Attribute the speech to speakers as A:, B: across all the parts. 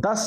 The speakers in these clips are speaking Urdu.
A: 10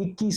A: 21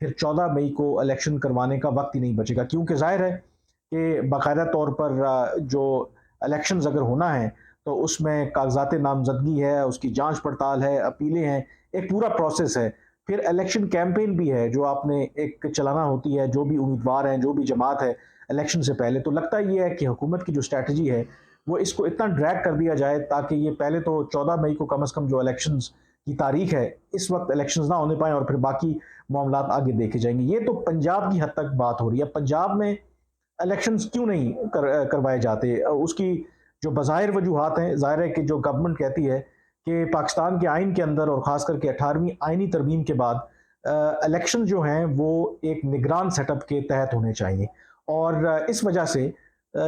A: پھر 14 مئی کو الیکشن کروانے کا وقت ہی نہیں بچے گا، کیونکہ ظاہر ہے کہ باقاعدہ طور پر جو الیکشنز اگر ہونا ہے تو اس میں کاغذات نامزدگی ہے، اس کی جانچ پڑتال ہے، اپیلیں ہیں، ایک پورا پروسیس ہے، پھر الیکشن کیمپین بھی ہے جو آپ نے ایک چلانا ہوتی ہے، جو بھی امیدوار ہیں، جو بھی جماعت ہے الیکشن سے پہلے۔ تو لگتا یہ ہے کہ حکومت کی جو اسٹریٹجی ہے وہ اس کو اتنا ڈریگ کر دیا جائے تاکہ یہ پہلے تو 14 مئی کو کم از کم جو الیکشنز کی تاریخ ہے اس وقت الیکشنز نہ ہونے پائیں، اور پھر باقی معاملات آگے دیکھے جائیں گے۔ یہ تو پنجاب کی حد تک بات ہو رہی ہے۔ پنجاب میں الیکشنز کیوں نہیں کروائے جاتے؟ اس کی جو بظاہر وجوہات ہیں، ظاہر ہے کہ جو گورنمنٹ کہتی ہے کہ پاکستان کے آئین کے اندر اور خاص کر کے 18ویں آئینی ترمیم کے بعد الیکشن جو ہیں وہ ایک نگران سیٹ اپ کے تحت ہونے چاہیے، اور اس وجہ سے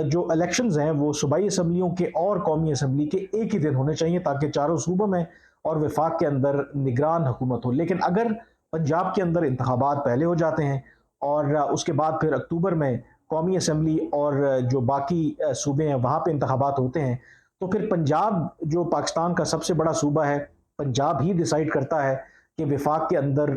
A: جو الیکشنز ہیں وہ صوبائی اسمبلیوں کے اور قومی اسمبلی کے ایک ہی دن ہونے چاہیے تاکہ چاروں صوبوں میں اور وفاق کے اندر نگران حکومت ہو۔ لیکن اگر پنجاب کے اندر انتخابات پہلے ہو جاتے ہیں اور اس کے بعد پھر اکتوبر میں قومی اسمبلی اور جو باقی صوبے ہیں وہاں پہ انتخابات ہوتے ہیں، تو پھر پنجاب جو پاکستان کا سب سے بڑا صوبہ ہے، پنجاب ہی ڈیسائیڈ کرتا ہے کہ وفاق کے اندر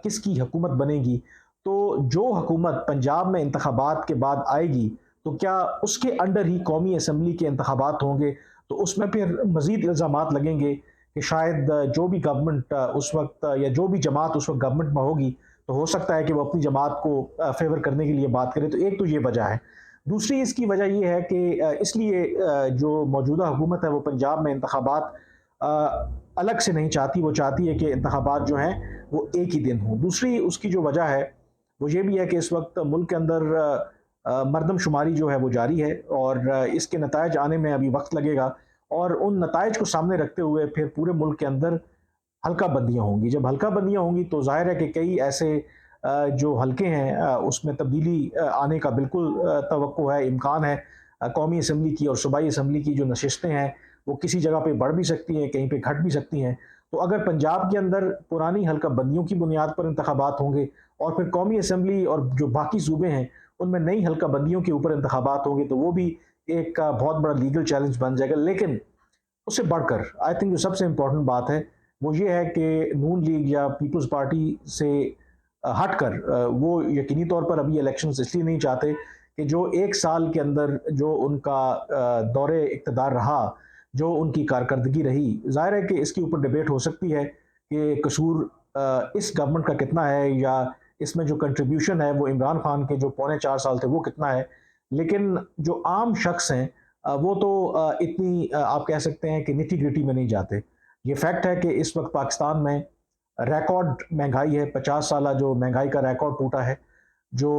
A: کس کی حکومت بنے گی۔ تو جو حکومت پنجاب میں انتخابات کے بعد آئے گی تو کیا اس کے انڈر ہی قومی اسمبلی کے انتخابات ہوں گے؟ تو اس میں پھر مزید الزامات لگیں گے کہ شاید جو بھی گورنمنٹ اس وقت یا جو بھی جماعت اس وقت گورنمنٹ میں ہوگی تو ہو سکتا ہے کہ وہ اپنی جماعت کو فیور کرنے کے لیے بات کرے۔ تو ایک تو یہ وجہ ہے۔ دوسری اس کی وجہ یہ ہے کہ اس لیے جو موجودہ حکومت ہے وہ پنجاب میں انتخابات الگ سے نہیں چاہتی، وہ چاہتی ہے کہ انتخابات جو ہیں وہ ایک ہی دن ہوں۔ دوسری اس کی جو وجہ ہے وہ یہ بھی ہے کہ اس وقت ملک کے اندر مردم شماری جو ہے وہ جاری ہے، اور اس کے نتائج آنے میں ابھی وقت لگے گا، اور ان نتائج کو سامنے رکھتے ہوئے پھر پورے ملک کے اندر حلقہ بندیاں ہوں گی۔ جب حلقہ بندیاں ہوں گی تو ظاہر ہے کہ کئی ایسے جو حلقے ہیں اس میں تبدیلی آنے کا بالکل توقع ہے، امکان ہے۔ قومی اسمبلی کی اور صوبائی اسمبلی کی جو نشستیں ہیں وہ کسی جگہ پہ بڑھ بھی سکتی ہیں، کہیں پہ گھٹ بھی سکتی ہیں۔ تو اگر پنجاب کے اندر پرانی حلقہ بندیوں کی بنیاد پر انتخابات ہوں گے اور پھر قومی اسمبلی اور جو باقی صوبے ہیں ان میں نئی حلقہ بندیوں کے اوپر انتخابات ہوں گے تو وہ بھی ایک بہت بڑا لیگل چیلنج بن جائے گا۔ لیکن اس سے بڑھ کر آئی تھنک جو سب سے امپورٹنٹ بات ہے وہ یہ ہے کہ نون لیگ یا پیپلز پارٹی سے ہٹ کر وہ یقینی طور پر ابھی الیکشنز اس لیے نہیں چاہتے کہ جو ایک سال کے اندر جو ان کا دور اقتدار رہا، جو ان کی کارکردگی رہی، ظاہر ہے کہ اس کے اوپر ڈیبیٹ ہو سکتی ہے کہ قصور اس گورنمنٹ کا کتنا ہے، یا اس میں جو کنٹریبیوشن ہے وہ عمران خان کے جو 4.25 سال تھے وہ کتنا ہے۔ لیکن جو عام شخص ہیں وہ تو اتنی آپ کہہ سکتے ہیں کہ نٹی گریٹی میں نہیں جاتے۔ یہ فیکٹ ہے کہ اس وقت پاکستان میں ریکارڈ مہنگائی ہے، 50 سالہ جو مہنگائی کا ریکارڈ ٹوٹا ہے، جو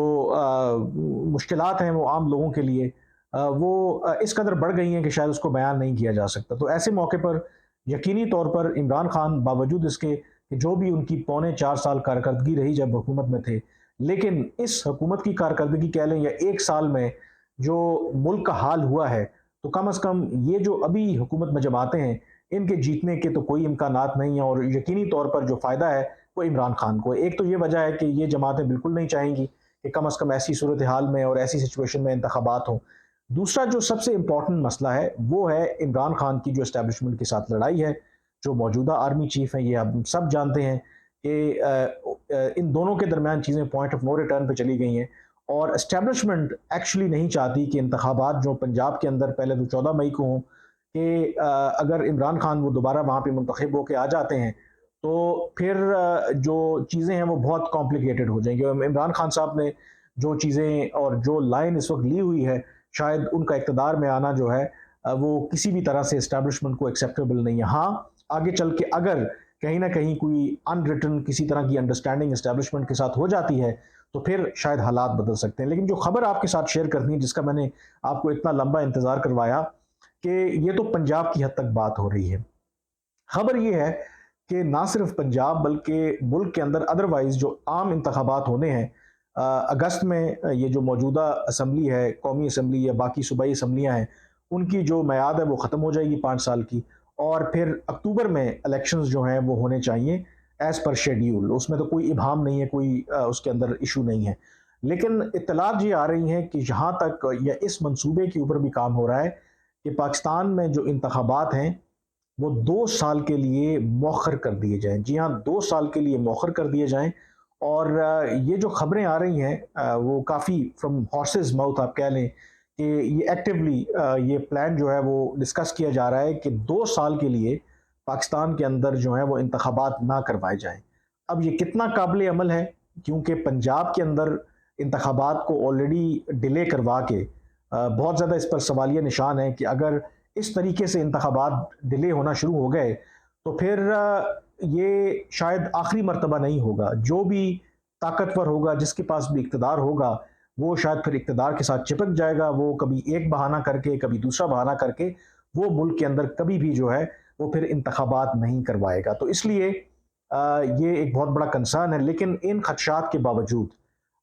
A: مشکلات ہیں وہ عام لوگوں کے لیے وہ اس قدر بڑھ گئی ہیں کہ شاید اس کو بیان نہیں کیا جا سکتا۔ تو ایسے موقع پر یقینی طور پر عمران خان باوجود اس کے کہ جو بھی ان کی 4.25 سال کارکردگی رہی جب حکومت میں تھے، لیکن اس حکومت کی کارکردگی کہہ لیں یا ایک سال میں جو ملک کا حال ہوا ہے، تو کم از کم یہ جو ابھی حکومت میں جماعتیں ہیں ان کے جیتنے کے تو کوئی امکانات نہیں ہیں، اور یقینی طور پر جو فائدہ ہے وہ عمران خان کو ہے۔ ایک تو یہ وجہ ہے کہ یہ جماعتیں بالکل نہیں چاہیں گی کہ کم از کم ایسی صورتحال میں اور ایسی سچویشن میں انتخابات ہوں۔ دوسرا جو سب سے امپورٹنٹ مسئلہ ہے وہ ہے عمران خان کی جو اسٹیبلشمنٹ کے ساتھ لڑائی ہے، جو موجودہ آرمی چیف ہیں، یہ ہم سب جانتے ہیں کہ ان دونوں کے درمیان چیزیں پوائنٹ آف نو ریٹرن پہ چلی گئی ہیں، اور اسٹیبلشمنٹ ایکچولی نہیں چاہتی کہ انتخابات جو پنجاب کے اندر پہلے تو 14 مئی کو ہوں، کہ اگر عمران خان وہ دوبارہ وہاں پہ منتخب ہو کے آ جاتے ہیں تو پھر جو چیزیں ہیں وہ بہت کمپلیکیٹڈ ہو جائیں گی۔ عمران خان صاحب نے جو چیزیں اور جو لائن اس وقت لی ہوئی ہے، شاید ان کا اقتدار میں آنا جو ہے وہ کسی بھی طرح سے اسٹیبلشمنٹ کو ایکسیپٹیبل نہیں ہے۔ ہاں آگے چل کے اگر کہیں نہ کہیں کوئی ان ریٹن کسی طرح کی انڈرسٹینڈنگ اسٹیبلشمنٹ کے ساتھ ہو جاتی ہے تو پھر شاید حالات بدل سکتے ہیں۔ لیکن جو خبر آپ کے ساتھ شیئر کرنی ہے، جس کا میں نے آپ کو اتنا لمبا انتظار کروایا، کہ یہ تو پنجاب کی حد تک بات ہو رہی ہے۔ خبر یہ ہے کہ نہ صرف پنجاب بلکہ ملک کے اندر ادروائز جو عام انتخابات ہونے ہیں اگست میں، یہ جو موجودہ اسمبلی ہے، قومی اسمبلی یا باقی صوبائی اسمبلیاں ہیں، ان کی جو میعاد ہے وہ ختم ہو جائے گی 5 سال کی، اور پھر اکتوبر میں الیکشنز جو ہیں وہ ہونے چاہیے ایز پر شیڈیول۔ اس میں تو کوئی ابہام نہیں ہے، کوئی اس کے اندر ایشو نہیں ہے۔ لیکن اطلاعات یہ آ رہی ہیں کہ جہاں تک یا اس منصوبے کے اوپر بھی کام ہو رہا ہے کہ پاکستان میں جو انتخابات ہیں وہ 2 سال کے لیے مؤخر کر دیے جائیں۔ جی ہاں، 2 سال کے لیے مؤخر کر دیے جائیں، اور یہ جو خبریں آ رہی ہیں وہ کافی فرام ہارسز ماؤتھ آپ کہہ لیں کہ یہ ایکٹیولی یہ پلان جو ہے وہ ڈسکس کیا جا رہا ہے کہ 2 سال کے لیے پاکستان کے اندر جو ہے وہ انتخابات نہ کروائے جائیں۔ اب یہ کتنا قابل عمل ہے، کیونکہ پنجاب کے اندر انتخابات کو آلریڈی ڈیلے کروا کے بہت زیادہ اس پر سوالیہ نشان ہے کہ اگر اس طریقے سے انتخابات ڈیلے ہونا شروع ہو گئے تو پھر یہ شاید آخری مرتبہ نہیں ہوگا۔ جو بھی طاقتور ہوگا، جس کے پاس بھی اقتدار ہوگا، وہ شاید پھر اقتدار کے ساتھ چپک جائے گا، وہ کبھی ایک بہانہ کر کے کبھی دوسرا بہانہ کر کے وہ ملک کے اندر کبھی بھی جو ہے وہ پھر انتخابات نہیں کروائے گا۔ تو اس لیے یہ ایک بہت بڑا کنسرن ہے، لیکن ان خدشات کے باوجود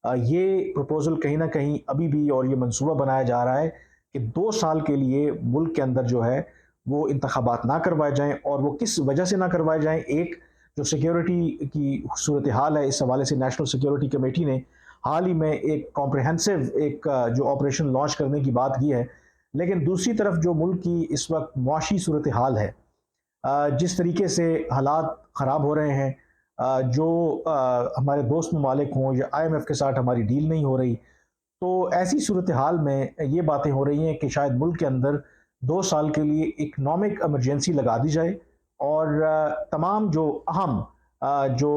A: یہ پروپوزل کہیں نہ کہیں ابھی بھی اور یہ منصوبہ بنایا جا رہا ہے کہ 2 سال کے لیے ملک کے اندر جو ہے وہ انتخابات نہ کروائے جائیں۔ اور وہ کس وجہ سے نہ کروائے جائیں؟ ایک جو سیکیورٹی کی صورتحال ہے، اس حوالے سے نیشنل سیکیورٹی کمیٹی نے حال ہی میں ایک کمپریہنسو ایک جو آپریشن لانچ کرنے کی بات کی ہے، لیکن دوسری طرف جو ملک کی اس وقت معاشی صورتحال ہے، جس طریقے سے حالات خراب ہو رہے ہیں، جو ہمارے دوست ممالک ہوں یا آئی ایم ایف کے ساتھ ہماری ڈیل نہیں ہو رہی، تو ایسی صورتحال میں یہ باتیں ہو رہی ہیں کہ شاید ملک کے اندر 2 سال کے لیے اکنامک ایمرجنسی لگا دی جائے اور تمام جو اہم جو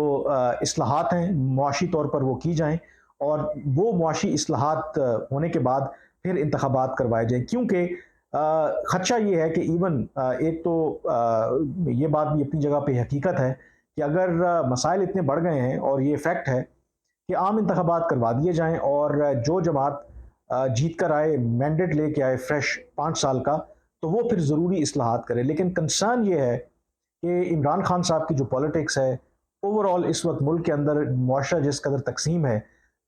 A: اصلاحات ہیں معاشی طور پر وہ کی جائیں، اور وہ معاشی اصلاحات ہونے کے بعد پھر انتخابات کروائے جائیں۔ کیونکہ خدشہ یہ ہے کہ ایون ایک تو یہ بات بھی اپنی جگہ پہ حقیقت ہے کہ اگر مسائل اتنے بڑھ گئے ہیں اور یہ فیکٹ ہے کہ عام انتخابات کروا دیے جائیں اور جو جماعت جیت کر آئے، مینڈیٹ لے کے آئے فریش 5 سال کا، تو وہ پھر ضروری اصلاحات کرے۔ لیکن کنسرن یہ ہے کہ عمران خان صاحب کی جو پالیٹکس ہے اوور آل اس وقت ملک کے اندر معاشرہ جس قدر تقسیم ہے،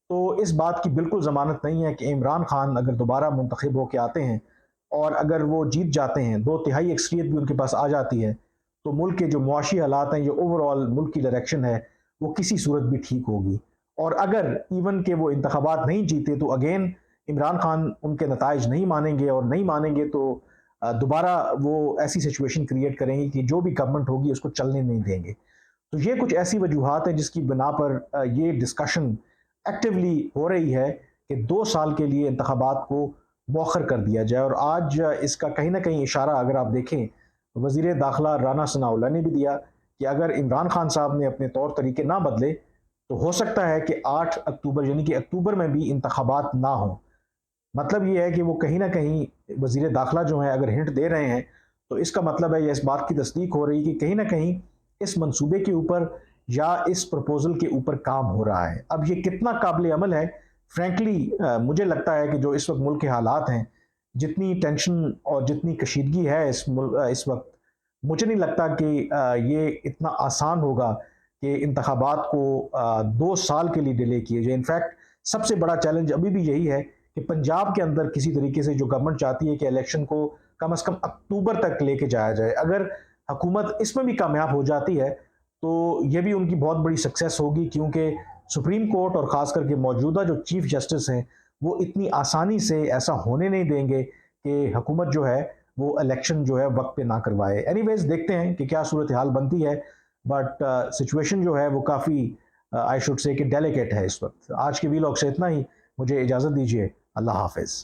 A: تو اس بات کی بالکل ضمانت نہیں ہے کہ عمران خان اگر دوبارہ منتخب ہو کے آتے ہیں اور اگر وہ جیت جاتے ہیں، 2/3 اکثریت بھی ان کے پاس آ جاتی ہے، تو ملک کے جو معاشی حالات ہیں، یہ اوور آل ملک کی ڈائریکشن ہے، وہ کسی صورت بھی ٹھیک ہوگی۔ اور اگر ایون کہ وہ انتخابات نہیں جیتے تو اگین عمران خان ان کے نتائج نہیں مانیں گے، اور نہیں مانیں گے تو دوبارہ وہ ایسی سچویشن کریٹ کریں گے کہ جو بھی گورنمنٹ ہوگی اس کو چلنے نہیں دیں گے۔ تو یہ کچھ ایسی وجوہات ہیں جس کی بنا پر یہ ڈسکشن ایکٹیولی ہو رہی ہے کہ 2 سال کے لیے انتخابات کو مؤخر کر دیا جائے۔ اور آج اس کا کہیں نہ کہیں اشارہ اگر آپ دیکھیں وزیر داخلہ رانا ثناءاللہ نے بھی دیا کہ اگر عمران خان صاحب نے اپنے طور طریقے نہ بدلے تو ہو سکتا ہے کہ 8 اکتوبر یعنی کہ اکتوبر میں بھی انتخابات نہ ہوں۔ مطلب یہ ہے کہ وہ کہیں نہ کہیں وزیر داخلہ جو ہیں اگر ہنٹ دے رہے ہیں تو اس کا مطلب ہے یا اس بات کی تصدیق ہو رہی کہ کہیں نہ کہیں اس منصوبے کے اوپر یا اس پروپوزل کے اوپر کام ہو رہا ہے۔ اب یہ کتنا قابل عمل ہے، فرینکلی مجھے لگتا ہے کہ جو اس وقت ملک کے حالات ہیں، جتنی ٹینشن اور جتنی کشیدگی ہے اس وقت، مجھے نہیں لگتا کہ یہ اتنا آسان ہوگا کہ انتخابات کو 2 سال کے لیے ڈیلے کیے جائے۔ انفیکٹ سب سے بڑا چیلنج ابھی بھی یہی ہے کہ پنجاب کے اندر کسی طریقے سے جو گورنمنٹ چاہتی ہے کہ الیکشن کو کم از کم اکتوبر تک لے کے جایا جائے، اگر حکومت اس میں بھی کامیاب ہو جاتی ہے تو یہ بھی ان کی بہت بڑی سکسیس ہوگی، کیونکہ سپریم کورٹ اور خاص کر کے موجودہ جو چیف جسٹس ہیں وہ اتنی آسانی سے ایسا ہونے نہیں دیں گے کہ حکومت جو ہے وہ الیکشن جو ہے وقت پہ نہ کروائے۔ اینی ویز دیکھتے ہیں کہ کیا صورتحال بنتی ہے، بٹ سچویشن جو ہے وہ کافی آئی شوڈ سے کہ ڈیلیکیٹ ہے اس وقت۔ آج کے ویلاگ سے اتنا ہی، مجھے اجازت دیجیے، اللہ حافظ۔